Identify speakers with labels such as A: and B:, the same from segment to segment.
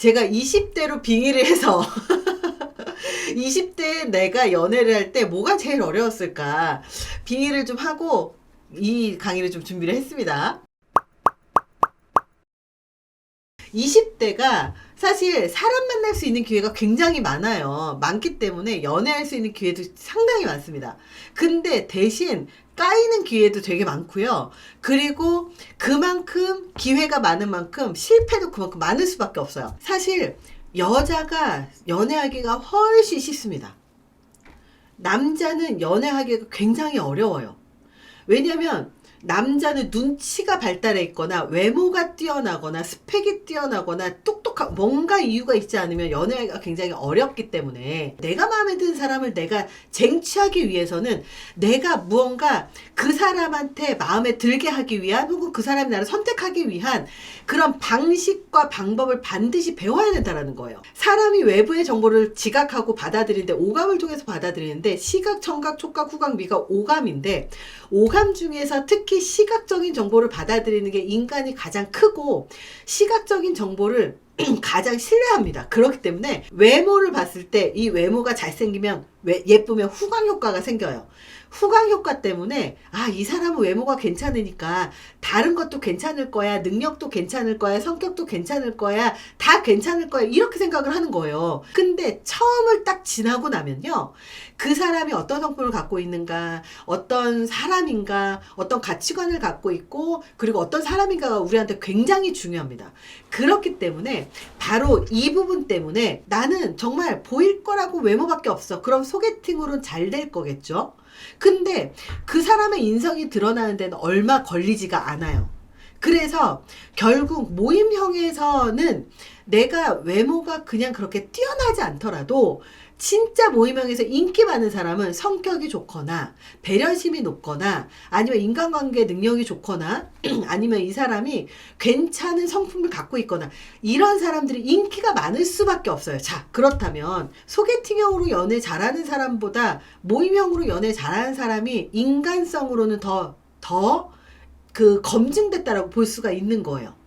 A: 제가 20대로 빙의를 해서 20대에 내가 연애를 할 때 뭐가 제일 어려웠을까 빙의를 좀 하고 이 강의를 좀 준비를 했습니다. 20대가 사실 사람 만날 수 있는 기회가 굉장히 많아요. 많기 때문에 연애할 수 있는 기회도 상당히 많습니다. 근데 대신 까이는 기회도 되게 많고요. 그리고 그만큼 기회가 많은 만큼 실패도 그만큼 많을 수밖에 없어요. 사실 여자가 연애하기가 훨씬 쉽습니다. 남자는 연애하기가 굉장히 어려워요. 왜냐면 남자는 눈치가 발달해 있거나 외모가 뛰어나거나 스펙이 뛰어나거나 똑똑한 뭔가 이유가 있지 않으면 연애가 굉장히 어렵기 때문에 내가 마음에 드는 사람을 내가 쟁취하기 위해서는 내가 무언가 그 사람한테 마음에 들게 하기 위한 혹은 그 사람이 나를 선택하기 위한 그런 방식과 방법을 반드시 배워야 된다는 거예요. 사람이 외부의 정보를 지각하고 받아들이는데 오감을 통해서 받아들이는데 시각, 청각, 촉각, 후각, 미각, 오감인데 오감 중에서 특히 시각적인 정보를 받아들이는 게 인간이 가장 크고 시각적인 정보를 가장 신뢰합니다. 그렇기 때문에 외모를 봤을 때 이 외모가 잘생기면 예쁘면 후광 효과가 생겨요. 후광 효과 때문에 이 사람은 외모가 괜찮으니까 다른 것도 괜찮을 거야, 능력도 괜찮을 거야, 성격도 괜찮을 거야, 다 괜찮을 거야 이렇게 생각을 하는 거예요. 근데 처음을 딱 지나고 나면요, 그 사람이 어떤 성품을 갖고 있는가, 어떤 사람인가, 어떤 가치관을 갖고 있고 그리고 어떤 사람인가가 우리한테 굉장히 중요합니다. 그렇기 때문에 바로 이 부분 때문에 나는 정말 보일 거라고 외모밖에 없어. 그럼 소개팅으로는 잘 될 거겠죠? 근데 그 사람의 인성이 드러나는 데는 얼마 걸리지가 않아요. 그래서 결국 모임형에서는 내가 외모가 그냥 그렇게 뛰어나지 않더라도 진짜 모임형에서 인기 많은 사람은 성격이 좋거나 배려심이 높거나 아니면 인간관계 능력이 좋거나 아니면 이 사람이 괜찮은 성품을 갖고 있거나 이런 사람들이 인기가 많을 수밖에 없어요. 자, 그렇다면 소개팅형으로 연애 잘하는 사람보다 모임형으로 연애 잘하는 사람이 인간성으로는 더 검증됐다라고 볼 수가 있는 거예요.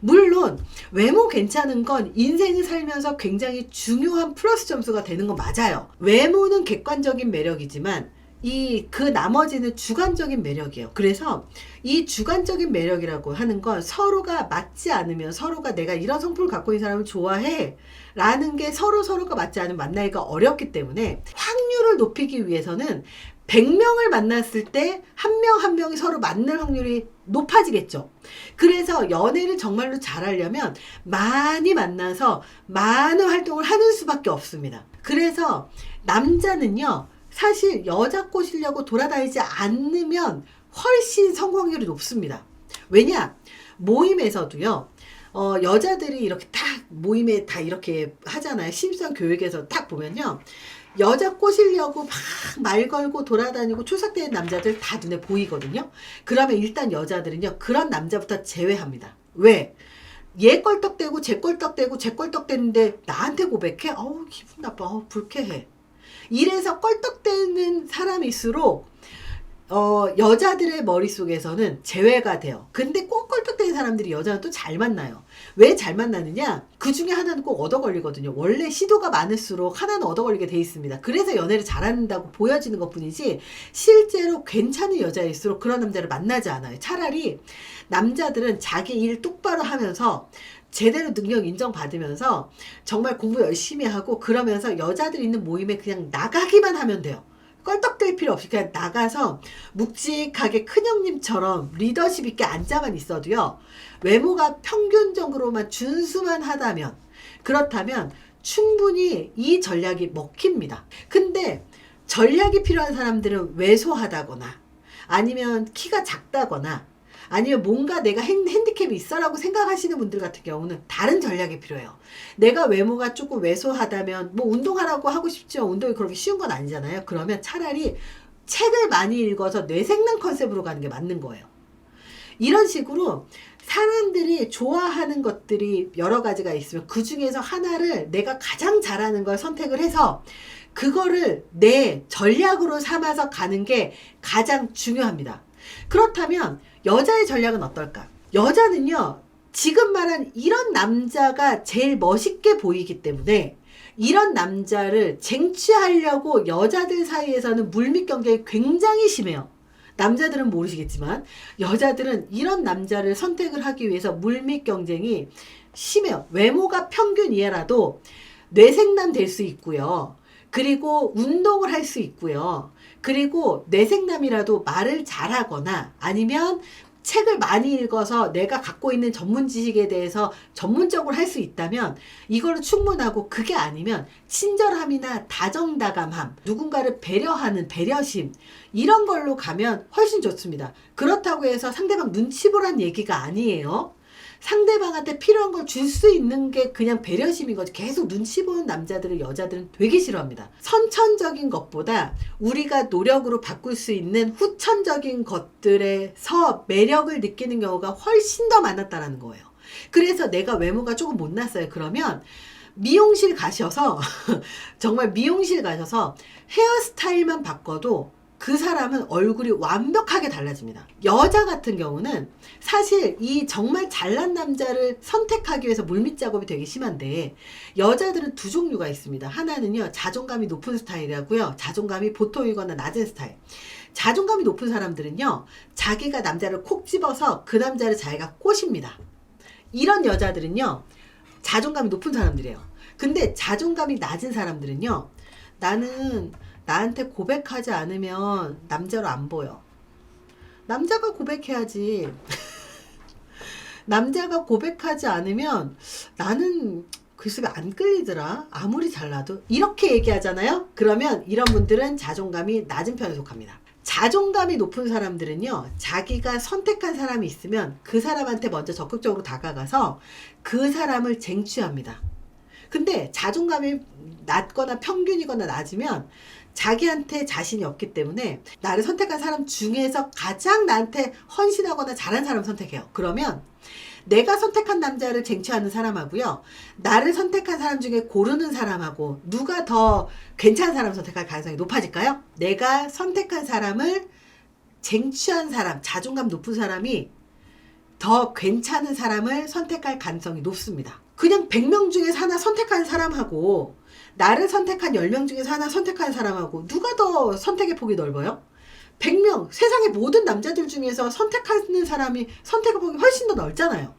A: 물론 외모 괜찮은 건 인생을 살면서 굉장히 중요한 플러스 점수가 되는 건 맞아요. 외모는 객관적인 매력이지만 그 나머지는 주관적인 매력이에요. 그래서 이 주관적인 매력이라고 하는 건 서로가 맞지 않으면 서로가 내가 이런 성품을 갖고 있는 사람을 좋아해 라는 게 서로가 맞지 않으면 만나기가 어렵기 때문에 확률을 높이기 위해서는 100명을 만났을 때 한 명 한 명이 서로 만날 확률이 높아지겠죠. 그래서 연애를 정말로 잘하려면 많이 만나서 많은 활동을 하는 수밖에 없습니다. 그래서 남자는요, 사실 여자 꼬시려고 돌아다니지 않으면 훨씬 성공률이 높습니다. 왜냐? 모임에서도요, 여자들이 이렇게 딱 모임에 다 이렇게 하잖아요. 심수한 교육에서 딱 보면요, 여자 꼬시려고 막 말 걸고 돌아다니고 출석되는 남자들 다 눈에 보이거든요. 그러면 일단 여자들은요, 그런 남자부터 제외합니다. 왜? 얘 껄떡대고 쟤 껄떡대고 쟤 껄떡대는데 나한테 고백해? 어우, 기분 나빠. 불쾌해. 이래서 껄떡대는 사람일수록 여자들의 머릿속에서는 제외가 돼요. 근데 꼭 껄떡대는 사람들이 여자는 또 잘 만나요. 왜 잘 만나느냐? 그 중에 하나는 꼭 얻어 걸리거든요. 원래 시도가 많을수록 하나는 얻어 걸리게 돼 있습니다. 그래서 연애를 잘한다고 보여지는 것 뿐이지 실제로 괜찮은 여자일수록 그런 남자를 만나지 않아요. 차라리 남자들은 자기 일 똑바로 하면서 제대로 능력 인정받으면서 정말 공부 열심히 하고 그러면서 여자들 있는 모임에 그냥 나가기만 하면 돼요. 껄떡댈 필요 없이 그냥 나가서 묵직하게 큰형님처럼 리더십 있게 앉아만 있어도요, 외모가 평균적으로만 준수만 하다면, 그렇다면 충분히 이 전략이 먹힙니다. 근데 전략이 필요한 사람들은 왜소하다거나 아니면 키가 작다거나 아니면 뭔가 내가 핸디캡이 있어라고 생각하시는 분들 같은 경우는 다른 전략이 필요해요. 내가 외모가 조금 왜소하다면 뭐 운동하라고 하고 싶지만 운동이 그렇게 쉬운 건 아니잖아요. 그러면 차라리 책을 많이 읽어서 뇌생남 컨셉으로 가는 게 맞는 거예요. 이런 식으로 사람들이 좋아하는 것들이 여러 가지가 있으면 그 중에서 하나를 내가 가장 잘하는 걸 선택을 해서 그거를 내 전략으로 삼아서 가는 게 가장 중요합니다. 그렇다면 여자의 전략은 어떨까? 여자는요, 지금 말한 이런 남자가 제일 멋있게 보이기 때문에 이런 남자를 쟁취하려고 여자들 사이에서는 물밑 경쟁이 굉장히 심해요. 남자들은 모르시겠지만 여자들은 이런 남자를 선택을 하기 위해서 물밑 경쟁이 심해요. 외모가 평균 이하라도 뇌생남 될 수 있고요. 그리고 운동을 할 수 있고요. 그리고 뇌생남이라도 말을 잘하거나 아니면 책을 많이 읽어서 내가 갖고 있는 전문 지식에 대해서 전문적으로 할 수 있다면 이거는 충분하고, 그게 아니면 친절함이나 다정다감함, 누군가를 배려하는 배려심, 이런 걸로 가면 훨씬 좋습니다. 그렇다고 해서 상대방 눈치 보란 얘기가 아니에요. 상대방한테 필요한 걸 줄 수 있는 게 그냥 배려심인 거지. 계속 눈치 보는 남자들을 여자들은 되게 싫어합니다. 선천적인 것보다 우리가 노력으로 바꿀 수 있는 후천적인 것들에서 매력을 느끼는 경우가 훨씬 더 많았다라는 거예요. 그래서 내가 외모가 조금 못났어요. 그러면 미용실 가셔서 정말 미용실 가셔서 헤어스타일만 바꿔도 그 사람은 얼굴이 완벽하게 달라집니다. 여자 같은 경우는 사실 이 정말 잘난 남자를 선택하기 위해서 물밑 작업이 되게 심한데, 여자들은 두 종류가 있습니다. 하나는요, 자존감이 높은 스타일이라고요. 자존감이 보통이거나 낮은 스타일. 자존감이 높은 사람들은요, 자기가 남자를 콕 집어서 그 남자를 자기가 꼬십니다. 이런 여자들은요, 자존감이 높은 사람들이에요. 근데 자존감이 낮은 사람들은요, 나는 나한테 고백하지 않으면 남자로 안 보여. 남자가 고백해야지. 남자가 고백하지 않으면 나는 글쎄 안 끌리더라. 아무리 잘나도. 이렇게 얘기하잖아요. 그러면 이런 분들은 자존감이 낮은 편에 속합니다. 자존감이 높은 사람들은요, 자기가 선택한 사람이 있으면 그 사람한테 먼저 적극적으로 다가가서 그 사람을 쟁취합니다. 근데 자존감이 낮거나 평균이거나 낮으면 자기한테 자신이 없기 때문에 나를 선택한 사람 중에서 가장 나한테 헌신하거나 잘한 사람 선택해요. 그러면 내가 선택한 남자를 쟁취하는 사람하고요, 나를 선택한 사람 중에 고르는 사람하고 누가 더 괜찮은 사람 선택할 가능성이 높아질까요? 내가 선택한 사람을 쟁취한 사람, 자존감 높은 사람이 더 괜찮은 사람을 선택할 가능성이 높습니다. 그냥 100명 중에서 하나 선택한 사람하고 나를 선택한 10명 중에서 하나 선택한 사람하고 누가 더 선택의 폭이 넓어요? 100명, 세상의 모든 남자들 중에서 선택하는 사람이 선택의 폭이 훨씬 더 넓잖아요.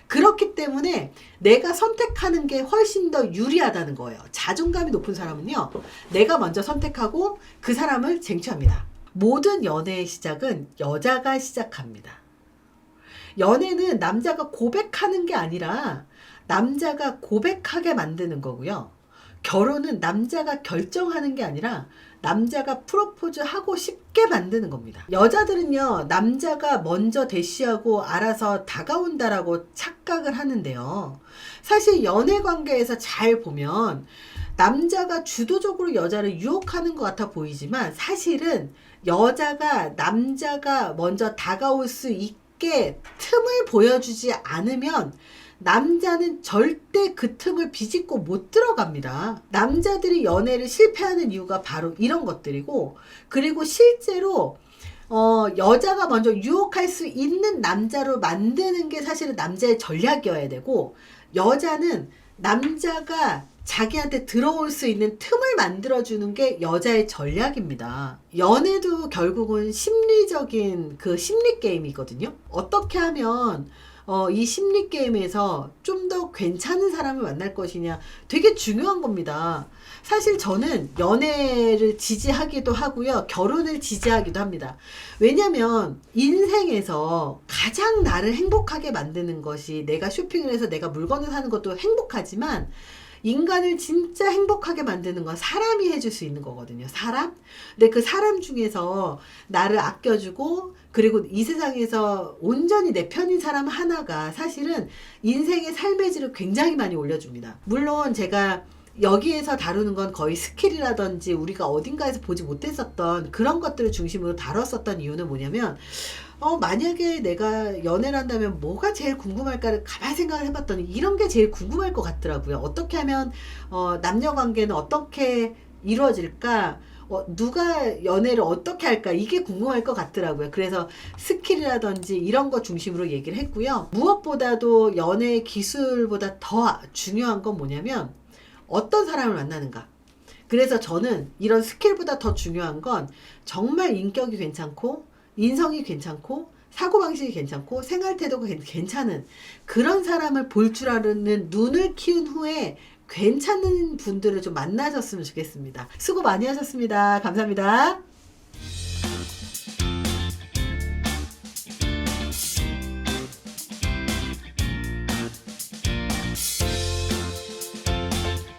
A: 그렇기 때문에 내가 선택하는 게 훨씬 더 유리하다는 거예요. 자존감이 높은 사람은요, 내가 먼저 선택하고 그 사람을 쟁취합니다. 모든 연애의 시작은 여자가 시작합니다. 연애는 남자가 고백하는 게 아니라 남자가 고백하게 만드는 거고요. 결혼은 남자가 결정하는 게 아니라 남자가 프로포즈 하고 싶게 만드는 겁니다. 여자들은요, 남자가 먼저 대시하고 알아서 다가온다라고 착각을 하는데요. 사실 연애 관계에서 잘 보면 남자가 주도적으로 여자를 유혹하는 것 같아 보이지만, 사실은 여자가 남자가 먼저 다가올 수 있게 틈을 보여주지 않으면 남자는 절대 그 틈을 비집고 못 들어갑니다. 남자들이 연애를 실패하는 이유가 바로 이런 것들이고, 그리고 실제로 여자가 먼저 유혹할 수 있는 남자로 만드는 게 사실은 남자의 전략이어야 되고, 여자는 남자가 자기한테 들어올 수 있는 틈을 만들어주는 게 여자의 전략입니다. 연애도 결국은 심리적인 그 심리 게임이거든요. 어떻게 하면 이 심리 게임에서 좀 더 괜찮은 사람을 만날 것이냐, 되게 중요한 겁니다. 사실 저는 연애를 지지하기도 하고요, 결혼을 지지하기도 합니다. 왜냐면 인생에서 가장 나를 행복하게 만드는 것이, 내가 쇼핑을 해서 내가 물건을 사는 것도 행복하지만 인간을 진짜 행복하게 만드는 건 사람이 해줄 수 있는 거거든요. 사람? 근데 그 사람 중에서 나를 아껴주고, 그리고 이 세상에서 온전히 내 편인 사람 하나가 사실은 인생의 삶의 질을 굉장히 많이 올려줍니다. 물론 제가 여기에서 다루는 건 거의 스킬이라든지 우리가 어딘가에서 보지 못했었던 그런 것들을 중심으로 다뤘었던 이유는 뭐냐면, 만약에 내가 연애를 한다면 뭐가 제일 궁금할까를 가만히 생각을 해봤더니 이런 게 제일 궁금할 것 같더라고요. 어떻게 하면 남녀 관계는 어떻게 이루어질까? 누가 연애를 어떻게 할까 이게 궁금할 것 같더라고요. 그래서 스킬이라든지 이런 거 중심으로 얘기를 했고요. 무엇보다도 연애 기술보다 더 중요한 건 뭐냐면 어떤 사람을 만나는가. 그래서 저는 이런 스킬보다 더 중요한 건 정말 인격이 괜찮고 인성이 괜찮고 사고방식이 괜찮고 생활태도가 괜찮은 그런 사람을 볼 줄 아는 눈을 키운 후에 괜찮은 분들을 좀 만나셨으면 좋겠습니다. 수고 많이 하셨습니다. 감사합니다.